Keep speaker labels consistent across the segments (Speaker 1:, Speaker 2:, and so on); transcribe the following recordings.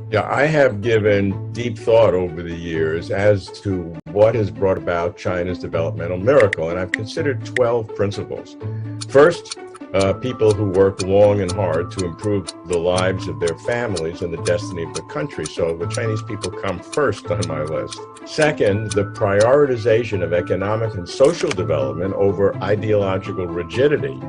Speaker 1: Yeah, I have given deep thought over the years as to what has brought about China's developmental miracle, and I've considered 12 principles. First, people who work long and hard to improve the lives of their families and the destiny of the country. So the Chinese people come first on my list. Second, the prioritization of economic and social development over ideological rigidity,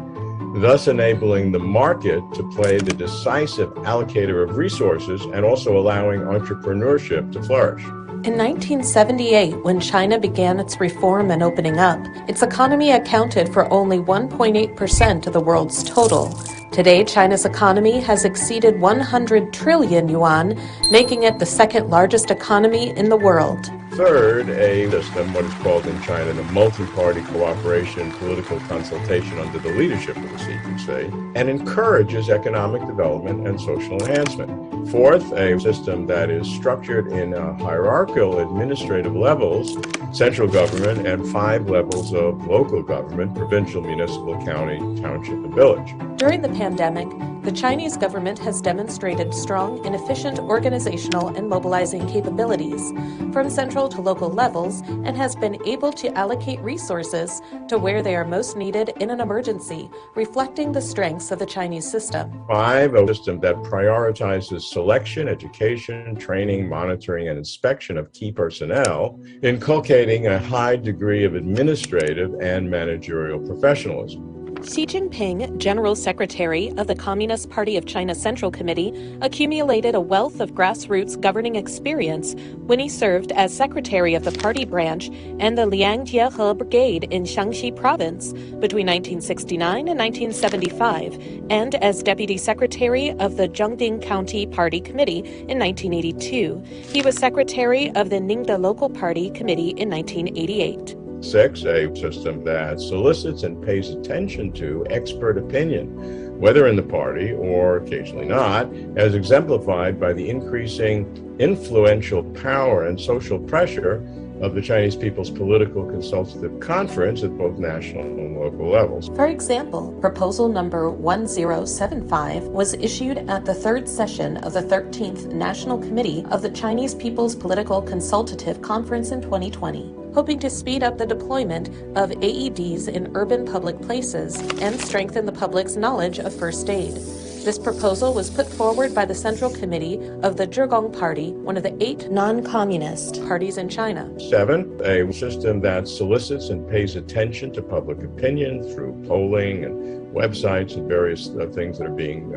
Speaker 1: thus enabling the market to play the decisive allocator of resources and also allowing entrepreneurship to flourish.
Speaker 2: In 1978, when China began its reform and opening up, its economy accounted for only 1.8% of the world's total. Today, China's economy has exceeded 100 trillion yuan, making it the second largest economy in the world.
Speaker 1: Third, a system, what is called in China the multi-party cooperation political consultation under the leadership of the CPC, and encourages economic development and social enhancement. Fourth, a system that is structured in hierarchical administrative levels, central government, and 5 levels of local government, provincial, municipal, county, township, and village.
Speaker 2: During the pandemic, the Chinese government has demonstrated strong and efficient organizational and mobilizing capabilities from central to local levels and has been able to allocate resources to where they are most needed in an emergency, reflecting the strengths of the Chinese system.
Speaker 1: 5, a system that prioritizes selection, education, training, monitoring, and inspection of key personnel, inculcating a high degree of administrative and managerial professionalism.
Speaker 2: Xi Jinping, General Secretary of the Communist Party of China Central Committee, accumulated a wealth of grassroots governing experience when he served as Secretary of the Party Branch and the Liangjiehe Brigade in Shaanxi Province between 1969 and 1975, and as Deputy Secretary of the Zhengding County Party Committee in 1982. He was Secretary of the Ningde Local Party Committee in 1988.
Speaker 1: 6, a system that solicits and pays attention to expert opinion, whether in the party or occasionally not, as exemplified by the increasing influential power and social pressure of the Chinese People's Political Consultative Conference at both national and local levels.
Speaker 2: For example, proposal number 1075 was issued at the 3rd session of the 13th National Committee of the Chinese People's Political Consultative Conference in 2020. Hoping to speed up the deployment of AEDs in urban public places and strengthen the public's knowledge of first aid. This proposal was put forward by the Central Committee of the Zhigong Party, one of the 8 non-communist parties in China.
Speaker 1: 7, a system that solicits and pays attention to public opinion through polling and websites and various things that are being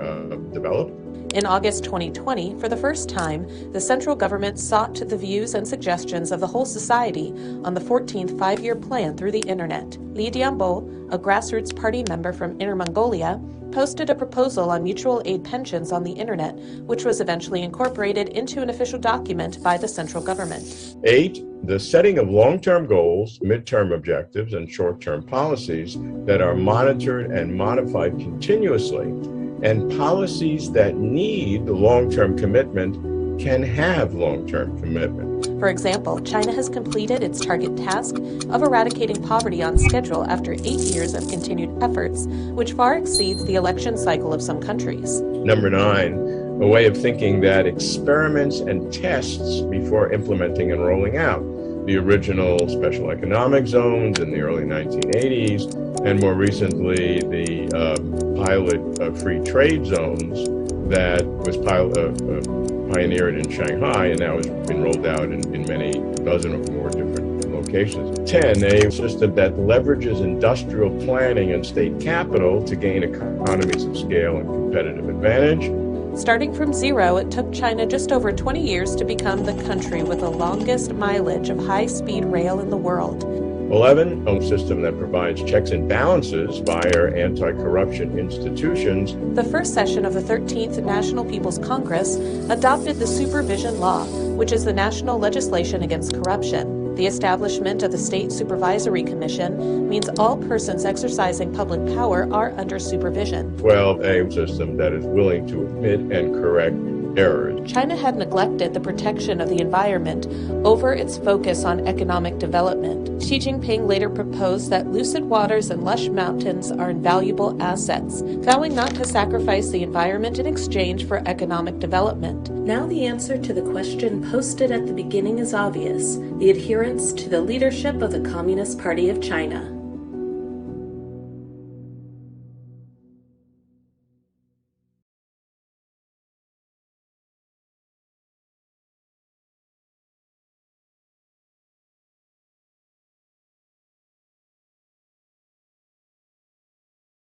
Speaker 1: developed.
Speaker 2: In August 2020, for the first time, the central government sought the views and suggestions of the whole society on the 14th five-year plan through the internet. Li Dianbo, a grassroots party member from Inner Mongolia, posted a proposal on mutual aid pensions on the internet, which was eventually incorporated into an official document by the central government.
Speaker 1: 8, the setting of long-term goals, midterm objectives, and short-term policies that are monitored and modified continuously, and policies that need long-term commitment can have long-term commitment.
Speaker 2: For example, China has completed its target task of eradicating poverty on schedule after 8 years of continued efforts, which far exceeds the election cycle of some countries.
Speaker 1: Number 9, a way of thinking that experiments and tests before implementing and rolling out. The original special economic zones in the early 1980s, and more recently the pilot free trade zones that was pioneered in Shanghai and now has been rolled out in many dozen or more different locations. 10, a system that leverages industrial planning and state capital to gain economies of scale and competitive advantage.
Speaker 2: Starting from zero, it took China just over 20 years to become the country with the longest mileage of high-speed rail in the world.
Speaker 1: 11, a system that provides checks and balances via anti-corruption institutions.
Speaker 2: The first session of the 13th National People's Congress adopted the Supervision Law, which is the national legislation against corruption. The establishment of the State Supervisory Commission means all persons exercising public power are under supervision.
Speaker 1: 12, a system that is willing to admit and correct errors.
Speaker 2: China had neglected the protection of the environment over its focus on economic development. Xi Jinping later proposed that lucid waters and lush mountains are invaluable assets, vowing not to sacrifice the environment in exchange for economic development. Now the answer to the question posted at the beginning is obvious: the adherence to the leadership of the Communist Party of China.